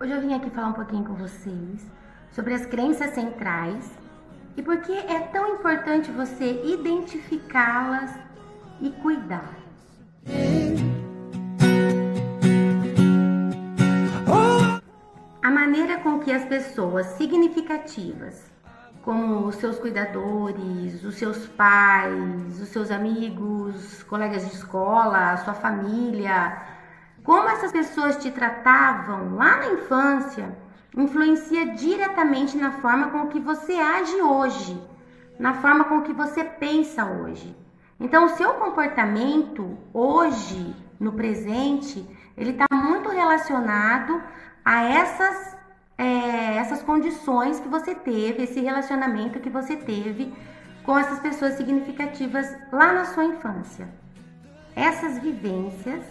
Hoje eu vim aqui falar um pouquinho com vocês sobre as crenças centrais e por que é tão importante você identificá-las e cuidar. A maneira com que as pessoas significativas, como os seus cuidadores, os seus pais, os seus amigos, colegas de escola, a sua família, como essas pessoas te tratavam lá na infância, influencia diretamente na forma com que você age hoje, na forma com que você pensa hoje. Então, o seu comportamento hoje, no presente, ele está muito relacionado a essas condições que você teve, esse relacionamento que você teve com essas pessoas significativas lá na sua infância. Essas vivências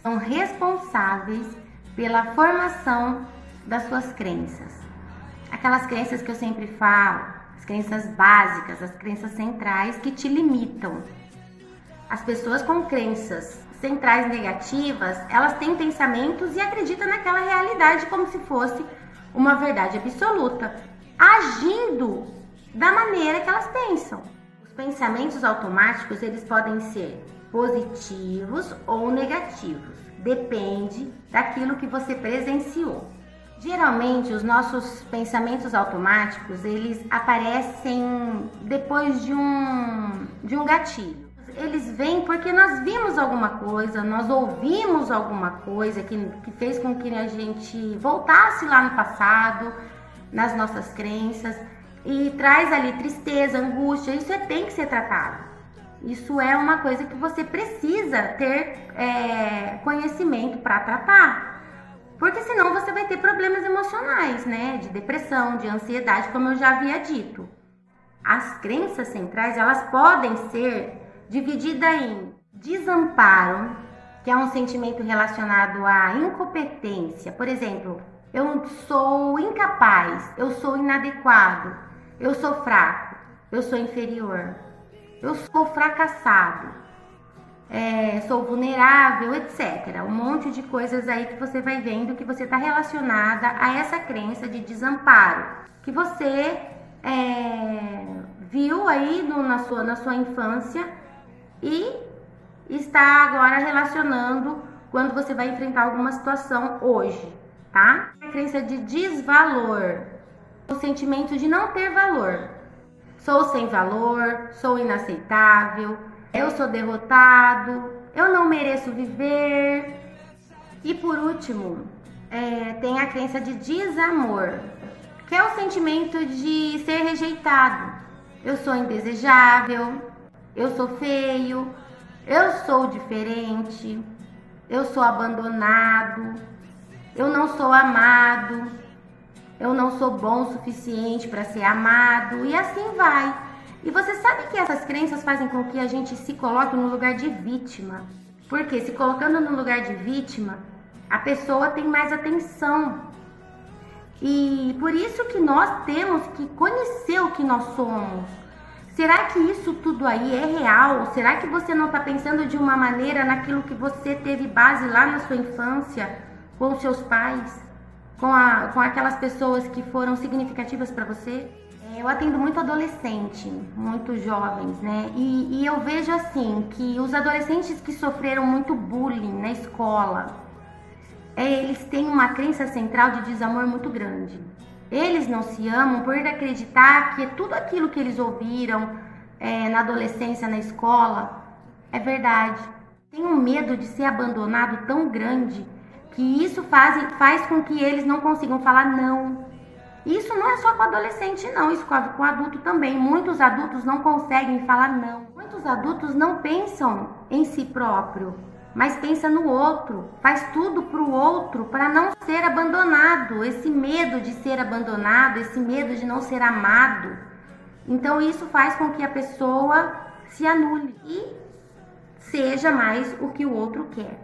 são responsáveis pela formação das suas crenças. Aquelas crenças que eu sempre falo, as crenças básicas, as crenças centrais que te limitam. As pessoas com crenças centrais negativas, elas têm pensamentos e acreditam naquela realidade como se fosse uma verdade absoluta, agindo da maneira que elas pensam. Os pensamentos automáticos, eles podem ser positivos ou negativos, depende daquilo que você presenciou. Geralmente, os nossos pensamentos automáticos, eles aparecem depois de um gatilho. Eles vêm porque nós vimos alguma coisa, nós ouvimos alguma coisa que fez com que a gente voltasse lá no passado, nas nossas crenças, e traz ali tristeza, angústia. Isso tem que ser tratado. Isso é uma coisa que você precisa ter conhecimento para tratar, porque senão você vai ter problemas emocionais, né? De depressão, de ansiedade, como eu já havia dito. As crenças centrais, elas podem ser divididas em desamparo, que é um sentimento relacionado à incompetência. Por exemplo, eu sou incapaz, eu sou inadequado, eu sou fraco, eu sou inferior, eu sou fracassado, sou vulnerável, etc. Um monte de coisas aí que você vai vendo que você está relacionada a essa crença de desamparo, que você viu aí na sua infância e está agora relacionando quando você vai enfrentar alguma situação hoje, tá? A crença de desvalor, o sentimento de não ter valor. Sou sem valor, sou inaceitável, eu sou derrotado, eu não mereço viver. E por último, tem a crença de desamor, que é o sentimento de ser rejeitado. Eu sou indesejável, eu sou feio, eu sou diferente, eu sou abandonado, eu não sou amado, eu não sou bom o suficiente para ser amado, e assim vai. E você sabe que essas crenças fazem com que a gente se coloque no lugar de vítima. Porque se colocando no lugar de vítima, a pessoa tem mais atenção. E por isso que nós temos que conhecer o que nós somos. Será que isso tudo aí é real? Será que você não está pensando de uma maneira naquilo que você teve base lá na sua infância, com os seus pais, com aquelas pessoas que foram significativas para você? Eu atendo muito adolescente, muito jovens, né? E eu vejo assim, que os adolescentes que sofreram muito bullying na escola, eles têm uma crença central de desamor muito grande. Eles não se amam por acreditar que tudo aquilo que eles ouviram na adolescência, na escola, é verdade. Tem um medo de ser abandonado tão grande que isso faz com que eles não consigam falar não. Isso não é só com adolescente não, isso ocorre com adulto também. Muitos adultos não conseguem falar não. Muitos adultos não pensam em si próprio, mas pensa no outro, faz tudo para o outro para não ser abandonado. Esse medo de ser abandonado, esse medo de não ser amado, então isso faz com que a pessoa se anule e seja mais o que o outro quer.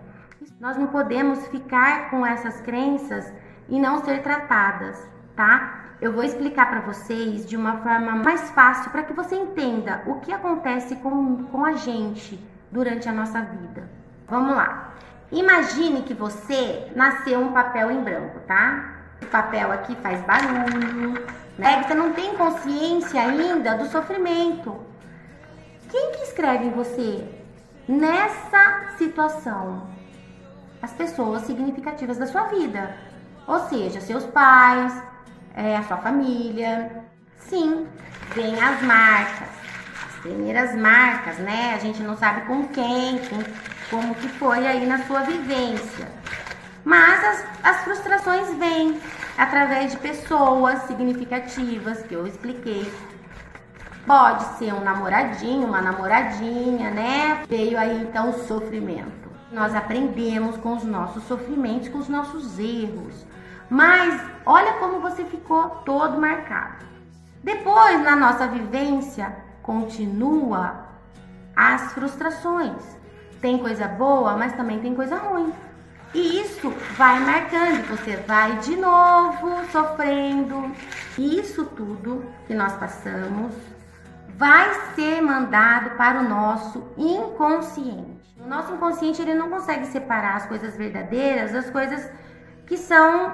Nós não podemos ficar com essas crenças e não ser tratadas, tá? Eu vou explicar para vocês de uma forma mais fácil para que você entenda o que acontece com a gente durante a nossa vida. Vamos lá. Imagine que você nasceu um papel em branco, tá? O papel aqui faz barulho, né? Você não tem consciência ainda do sofrimento. Quem que escreve em você nessa situação? As pessoas significativas da sua vida. Ou seja, seus pais, a sua família. Sim, vem as marcas. As primeiras marcas, né? A gente não sabe com quem, como que foi aí na sua vivência. Mas as frustrações vêm através de pessoas significativas que eu expliquei. Pode ser um namoradinho, uma namoradinha, né? Veio aí então o sofrimento. Nós aprendemos com os nossos sofrimentos, com os nossos erros. Mas olha como você ficou todo marcado. Depois, na nossa vivência, continua as frustrações. Tem coisa boa, mas também tem coisa ruim. E isso vai marcando, você vai de novo sofrendo. E isso tudo que nós passamos vai ser mandado para o nosso inconsciente. O nosso inconsciente, ele não consegue separar as coisas verdadeiras das coisas que são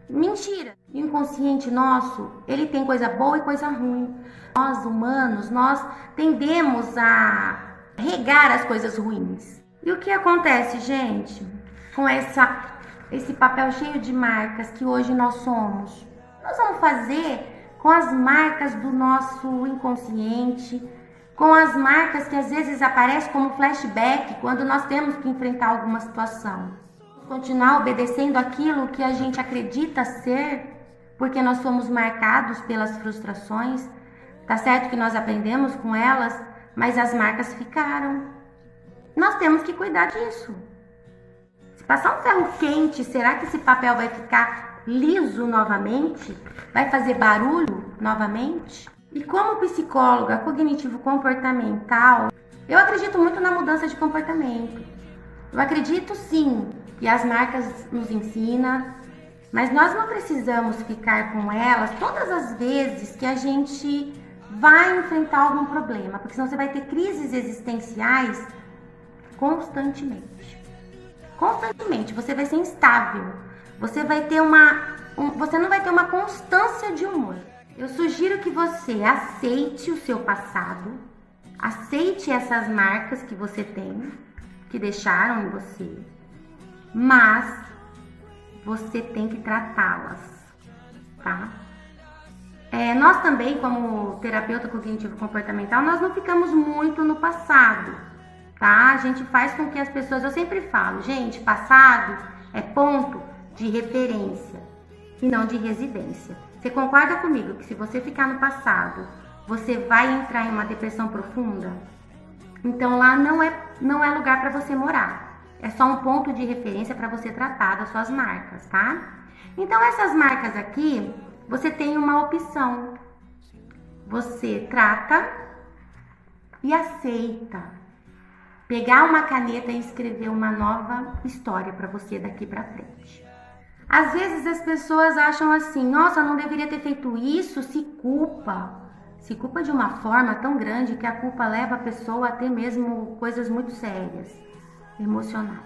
mentira. O inconsciente nosso, ele tem coisa boa e coisa ruim. Nós, humanos, nós tendemos a regar as coisas ruins. E o que acontece, gente, com esse papel cheio de marcas que hoje nós somos? Nós vamos fazer com as marcas do nosso inconsciente, com as marcas que às vezes aparecem como flashback quando nós temos que enfrentar alguma situação. Continuar obedecendo aquilo que a gente acredita ser, porque nós fomos marcados pelas frustrações. Tá certo que nós aprendemos com elas, mas as marcas ficaram. Nós temos que cuidar disso. Se passar um ferro quente, será que esse papel vai ficar liso novamente? Vai fazer barulho novamente? E como psicóloga cognitivo-comportamental, eu acredito muito na mudança de comportamento. Eu acredito sim que as marcas nos ensinam, mas nós não precisamos ficar com elas todas as vezes que a gente vai enfrentar algum problema, porque senão você vai ter crises existenciais constantemente. Constantemente, você vai ser instável, você vai ter você não vai ter uma constância de humor. Eu sugiro que você aceite o seu passado, aceite essas marcas que você tem, que deixaram em você, mas você tem que tratá-las, tá? Nós também, como terapeuta cognitivo-comportamental, nós não ficamos muito no passado, tá? A gente faz com que as pessoas, eu sempre falo, gente, passado é ponto de referência e não de residência. Você concorda comigo que se você ficar no passado, você vai entrar em uma depressão profunda? Então lá não é lugar para você morar. É só um ponto de referência para você tratar das suas marcas, tá? Então essas marcas aqui, você tem uma opção. Você trata e aceita. Pegar uma caneta e escrever uma nova história para você daqui para frente. Às vezes as pessoas acham assim, nossa, eu não deveria ter feito isso, se culpa de uma forma tão grande que a culpa leva a pessoa a ter mesmo coisas muito sérias, emocionais.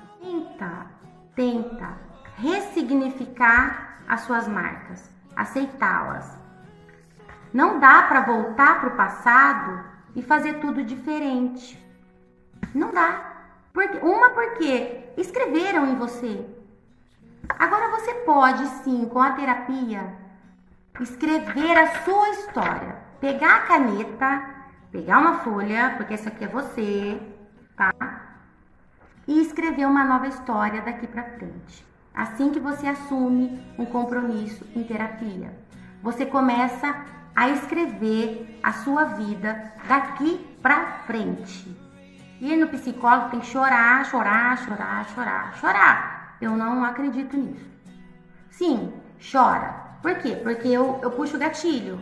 Tenta ressignificar as suas marcas, aceitá-las. Não dá para voltar para o passado e fazer tudo diferente. Não dá. Porque escreveram em você. Agora você pode sim, com a terapia, escrever a sua história. Pegar a caneta, pegar uma folha, porque essa aqui é você, tá? E escrever uma nova história daqui pra frente. Assim que você assume um compromisso em terapia, você começa a escrever a sua vida daqui pra frente. Ir no psicólogo tem que chorar. Eu não acredito nisso. Sim, chora. Por quê? Porque eu puxo o gatilho.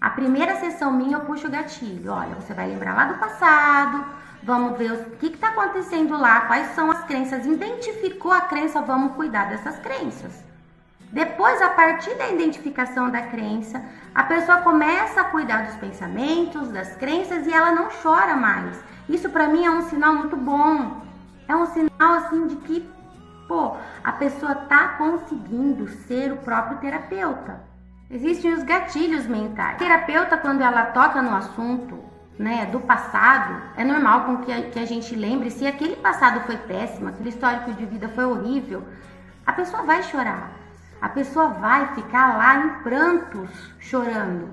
A primeira sessão minha eu puxo o gatilho. Olha, você vai lembrar lá do passado, vamos ver o que está acontecendo lá, quais são as crenças. Identificou a crença, vamos cuidar dessas crenças. Depois, a partir da identificação da crença, a pessoa começa a cuidar dos pensamentos, das crenças e ela não chora mais. Isso para mim é um sinal muito bom. É um sinal assim de que Pô, a pessoa tá conseguindo ser o próprio terapeuta. Existem os gatilhos mentais. A terapeuta, quando ela toca no assunto, né, do passado, é normal com que a gente lembre, se aquele passado foi péssimo, aquele histórico de vida foi horrível, a pessoa vai chorar. A pessoa vai ficar lá em prantos chorando.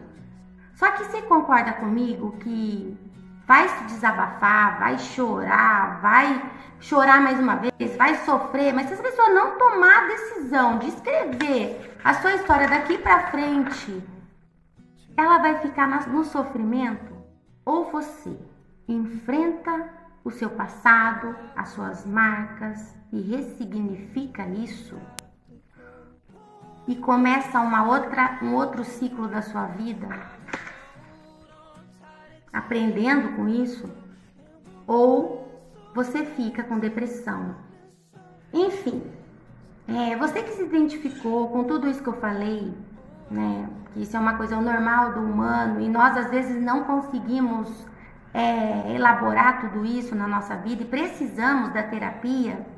Só que você concorda comigo que vai se desabafar, vai chorar mais uma vez, vai sofrer, mas se essa pessoa não tomar a decisão de escrever a sua história daqui pra frente, ela vai ficar no sofrimento? Ou você enfrenta o seu passado, as suas marcas e ressignifica isso e começa um outro ciclo da sua vida, aprendendo com isso, ou você fica com depressão. Enfim, você que se identificou com tudo isso que eu falei, né, que isso é uma coisa normal do humano e nós às vezes não conseguimos elaborar tudo isso na nossa vida e precisamos da terapia.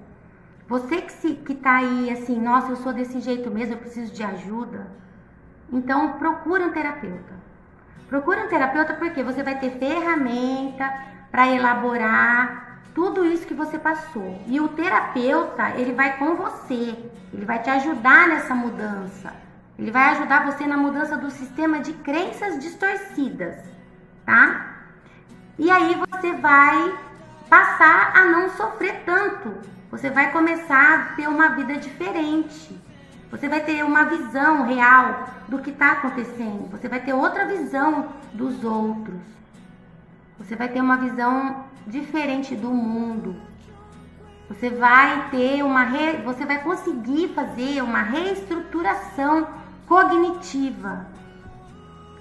Você que tá aí assim, nossa, eu sou desse jeito mesmo, eu preciso de ajuda. Então procura um terapeuta. Procura um terapeuta porque você vai ter ferramenta para elaborar tudo isso que você passou. E o terapeuta, ele vai com você, ele vai te ajudar nessa mudança. Ele vai ajudar você na mudança do sistema de crenças distorcidas, tá? E aí você vai passar a não sofrer tanto. Você vai começar a ter uma vida diferente. Você vai ter uma visão real do que está acontecendo. Você vai ter outra visão dos outros. Você vai ter uma visão diferente do mundo. Você vai ter você vai conseguir fazer uma reestruturação cognitiva.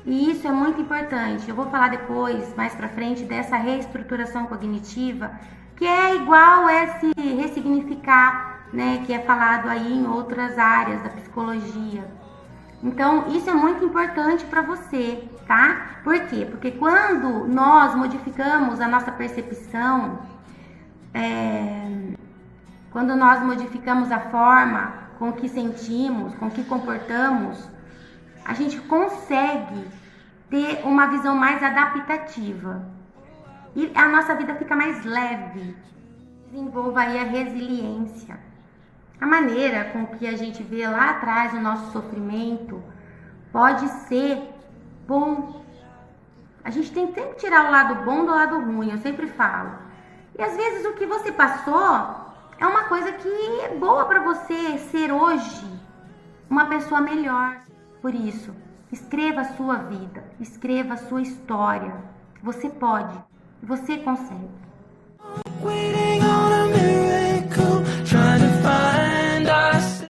E isso é muito importante. Eu vou falar depois, mais pra frente, dessa reestruturação cognitiva, que é igual esse ressignificar, né, que é falado aí em outras áreas da psicologia. Então, isso é muito importante para você, tá? Por quê? Porque quando nós modificamos a nossa percepção, quando nós modificamos a forma com que sentimos, com que comportamos, a gente consegue ter uma visão mais adaptativa. E a nossa vida fica mais leve. Desenvolva aí a resiliência. A maneira com que a gente vê lá atrás o nosso sofrimento pode ser bom. A gente tem que sempre tirar o lado bom do lado ruim, eu sempre falo. E às vezes o que você passou é uma coisa que é boa para você ser hoje uma pessoa melhor. Por isso, escreva a sua vida, escreva a sua história. Você pode, você consegue.